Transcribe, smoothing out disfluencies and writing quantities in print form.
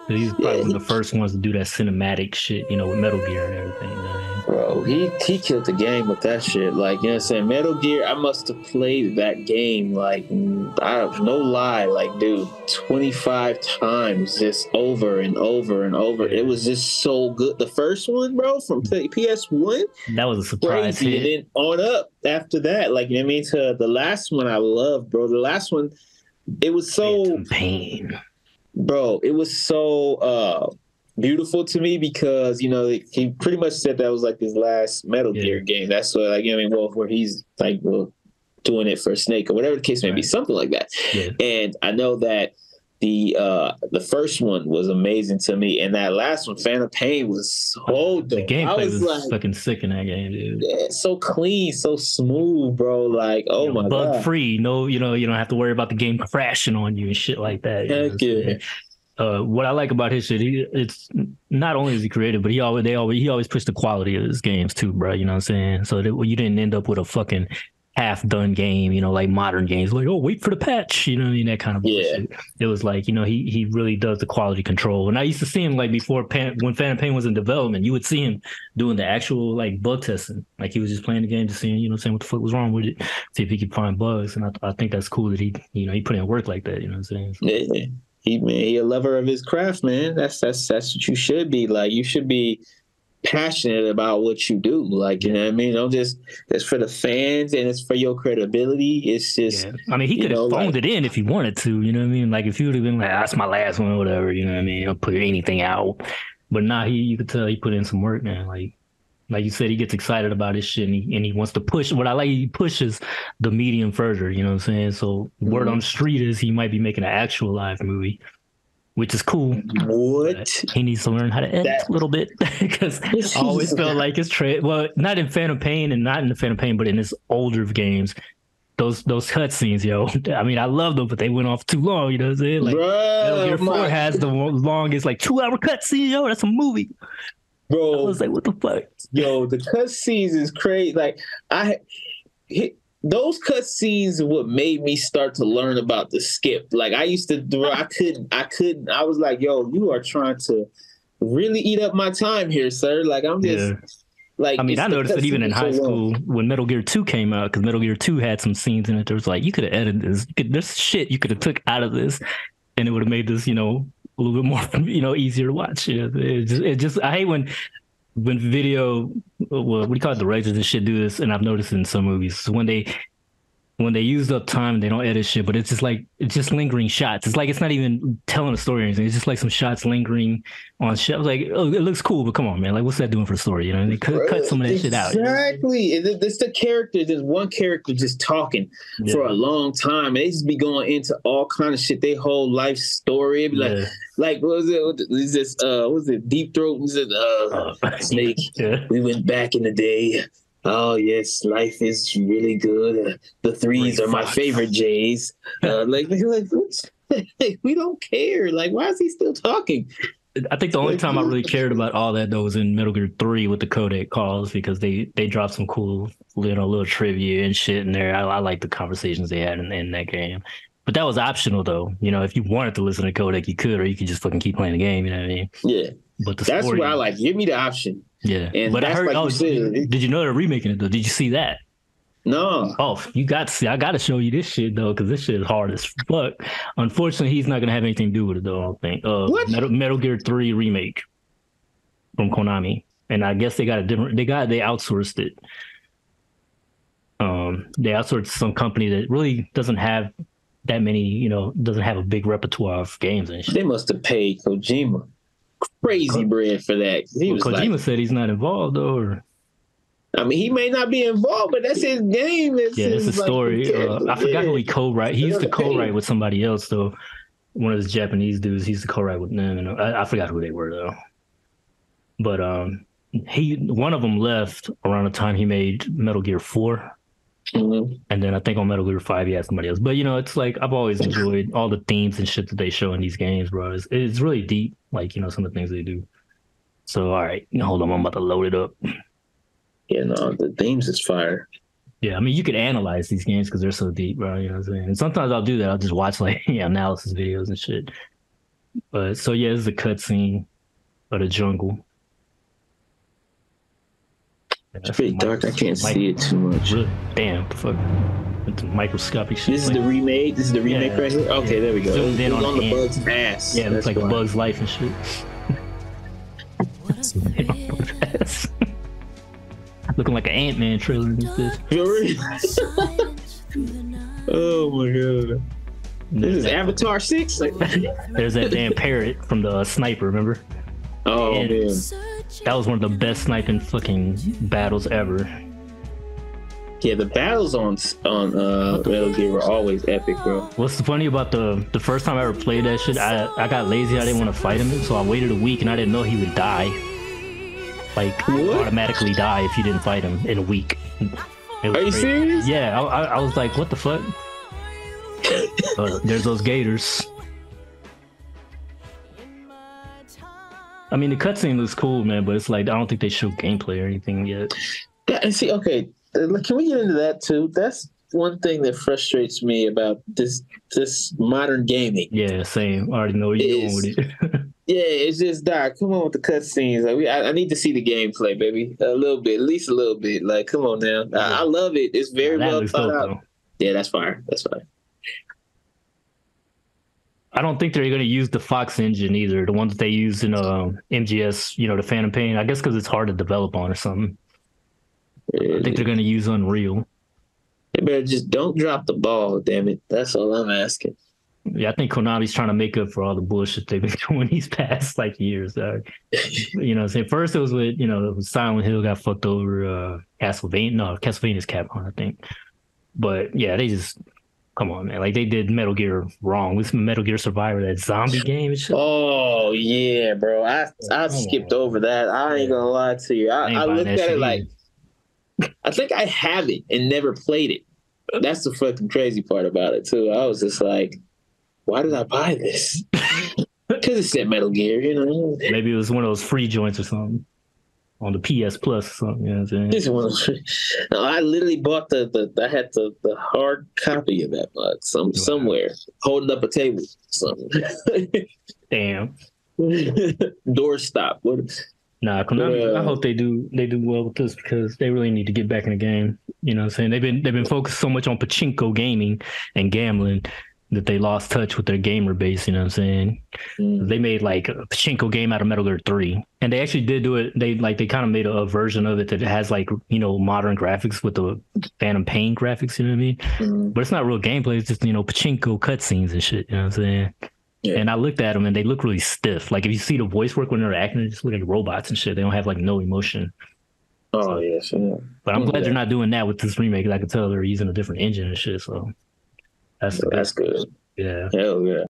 He's Yeah, probably one of the first ones to do that cinematic shit, with Metal Gear and everything. You know what I mean? bro, he killed the game with that shit. Like, you know what I'm saying? Metal Gear, I must have played that game, like, I have no lie, like, dude, 25 times just over and over and over. It Yeah. was just so good. The first one, bro, from PS1, That was a surprise crazy. And hit. then on up after that, like, you know what I mean? To the last one I love, bro. The last one, it was so Phantom Pain. bro, it was so beautiful to me because he pretty much said that was like his last Metal Yeah. Gear game. That's what, like, well, where he's like, well, doing it for Snake or whatever the case may be, Right. something like that. Yeah. And I know that the first one was amazing to me, and that last one, Phantom Pain, was so dope. The I gameplay was was like, fucking sick in that game, dude. yeah, so clean, so smooth, bro. Like, oh my Bug god, free. No, you don't have to worry about the game crashing on you and shit like that. heck yeah. What I like about his shit, it's not only is he creative, but he always pushed the quality of his games too, bro. You know what I'm saying? So that you didn't end up with a fucking half done game, like modern games, like, oh, wait for the patch, you know what I mean? That kind of bullshit. It was like, he really does the quality control. And I used to see him like before when Phantom Pain was in development, you would see him doing the actual like bug testing. Like he was just playing the game, just seeing, what the fuck was wrong with it, see if he could find bugs. And I think that's cool that he put in work like that, you know what I'm saying? So, Yeah. He a lover of his craft, man. That's what you should be. Like, you should be passionate about what you do. Like, you know what I mean? Don't just it's for the fans and it's for your credibility. It's just, yeah. I mean, he could have phoned like, it in if he wanted to, you know what I mean? Like if he would have been like, that's my last one or whatever, you know what I mean? I'll put anything out. But nah, you could tell he put in some work, man. Like you said, he gets excited about his shit and he wants to push. What I like, he pushes the medium further, you know what I'm saying? So word on the street is he might be making an actual live movie, which is cool. what? He needs to learn how to edit a little bit because I always felt like his well, not in Phantom Pain and not in the Phantom Pain, but in his older games, those cutscenes, yo. I mean, I love them, but they went off too long. You know what I'm saying? Like Metal Gear 4 has the longest, like 2 hour cutscene. Yo, that's a movie. Bro, I was like, what the fuck? Yo, the cutscenes is crazy. Like, those cutscenes what made me start to learn about the skip. Like, I used to do, I couldn't. I was like, yo, you are trying to really eat up my time here, sir. Like, I'm just like. I mean, I noticed it even in high school when Metal Gear 2 came out, because Metal Gear 2 had some scenes in it. There was like, you could have edited this. There's shit you could have took out of this, and it would have made this, a little bit more, easier to watch. It just I hate when video, well, what do you call it, the writers and shit do this, and I've noticed in some movies so when they use up time, they don't edit shit, but it's just lingering shots. It's like it's not even telling a story or anything. It's just like some shots lingering on shit. I was like, oh, it looks cool, but come on, man. Like, what's that doing for the story? You know, they cut some of that shit out. Exactly. It's the character. There's one character just talking for a long time, and they just be going into all kind of shit. Their whole life story. It'd be like what was it? Is this what was it? Deep Throat? Was it Snake? We went back in the day. Oh yes, life is really good. The threes are my favorite J's. Like we don't care. Like, why is he still talking? I think the only time I really cared about all that though was in Metal Gear 3 with the codec calls, because they dropped some cool little trivia and shit in there. I like the conversations they had in that game. But that was optional though. If you wanted to listen to codec, you could, or you could just fucking keep playing the game. You know what I mean? Yeah. But that's what I like. Give me the option. Yeah. And but that's, I heard, like, did you know they're remaking it though? Did you see that? No. Oh, you got to see. I got to show you this shit though, because this shit is hard as fuck. Unfortunately, he's not gonna have anything to do with it though. I don't think. What? Metal Gear 3 remake from Konami, and I guess they got a different. They outsourced it. They outsourced some company that really doesn't have that many. Doesn't have a big repertoire of games and shit. They must have paid Kojima crazy bread for that. Kojima said he's not involved though. Or... I mean, he may not be involved, but that's his game. It's a story. I forgot who he co-wrote. He used to co-write with somebody else though. One of his Japanese dudes. He used to co-write with them. I forgot who they were though. But one of them left around the time he made Metal Gear 4. Mm-hmm. And then I think on Metal Gear 5 he had somebody else. But it's like I've always enjoyed all the themes and shit that they show in these games, bro. It's really deep, like some of the things they do. So all right, hold on, I'm about to load it up. Yeah, no, the themes is fire. Yeah, I mean you could analyze these games because they're so deep, bro. You know what I'm saying? And sometimes I'll do that. I'll just watch like analysis videos and shit. But so yeah, this is a cutscene of the jungle. It's pretty dark. I can't see it too much. Really, damn, fuck. It's microscopic shit. This is the remake. This is the remake right here. Okay, there we go. It's on the bug's ass. Yeah, it looks like a bug's life and shit. Looking like an Ant-Man trailer in this. Oh my god. This is Avatar 6? There's that damn parrot from the sniper, remember? Oh man. That was one of the best sniping fucking battles ever. Yeah, the battles on Metal Gear were always epic, bro. What's funny about the first time I ever played that shit, I got lazy, I didn't want to fight him, so I waited a week and I didn't know he would die. Like, automatically die if you didn't fight him in a week. Are you serious? Yeah, I was like, what the fuck? There's those gators. I mean, the cutscene looks cool, man, but it's like, I don't think they show gameplay or anything yet. Yeah, and see, okay, can we get into that too? That's one thing that frustrates me about this modern gaming. Yeah, same. I already know where you're going with it. Yeah, it's just Doc. Come on with the cutscenes. Like, I need to see the gameplay, baby. A little bit, at least a little bit. Like, come on now. Yeah. I love it. It's very well thought out. Though. Yeah, that's fire. That's fire. I don't think they're going to use the Fox engine either. The one that they use in MGS, the Phantom Pain. I guess because it's hard to develop on or something. I think they're going to use Unreal. They better just don't drop the ball, damn it. That's all I'm asking. Yeah, I think Konami's trying to make up for all the bullshit they've been doing these past years. Saying first it was with it was Silent Hill got fucked over. Castlevania, no, Castlevania's Capcom, I think. But yeah, they just come on, man. Like they did Metal Gear wrong. This Metal Gear Survivor, that zombie game and shit. Oh yeah, bro. I skipped over that. I ain't gonna lie to you. I looked at it like I think I have it and never played it. That's the fucking crazy part about it too. I was just like, why did I buy this? Because it said Metal Gear, Maybe it was one of those free joints or something on the PS Plus or something. You know what I'm saying? This one. No, I literally bought I had the hard copy of that mug somewhere, holding up a table. Something. Damn. Doorstop. Nah, Konami, I hope they do well with this because they really need to get back in the game. You know what I'm saying? They've been focused so much on pachinko gaming and gambling that they lost touch with their gamer base, you know what I'm saying? They made like a pachinko game out of Metal Gear 3. And they actually did do it. They kind of made a version of it that has like, modern graphics with the Phantom Pain graphics, you know what I mean? But it's not real gameplay, it's just, pachinko cutscenes and shit, you know what I'm saying? Yeah. And I looked at them and they look really stiff. Like if you see the voice work when they're acting, they just look like robots and shit. They don't have like no emotion. Oh, yes. Yeah. But I'm glad they're not doing that with this remake. I can tell they're using a different engine and shit. So that's good. Yeah. Hell yeah.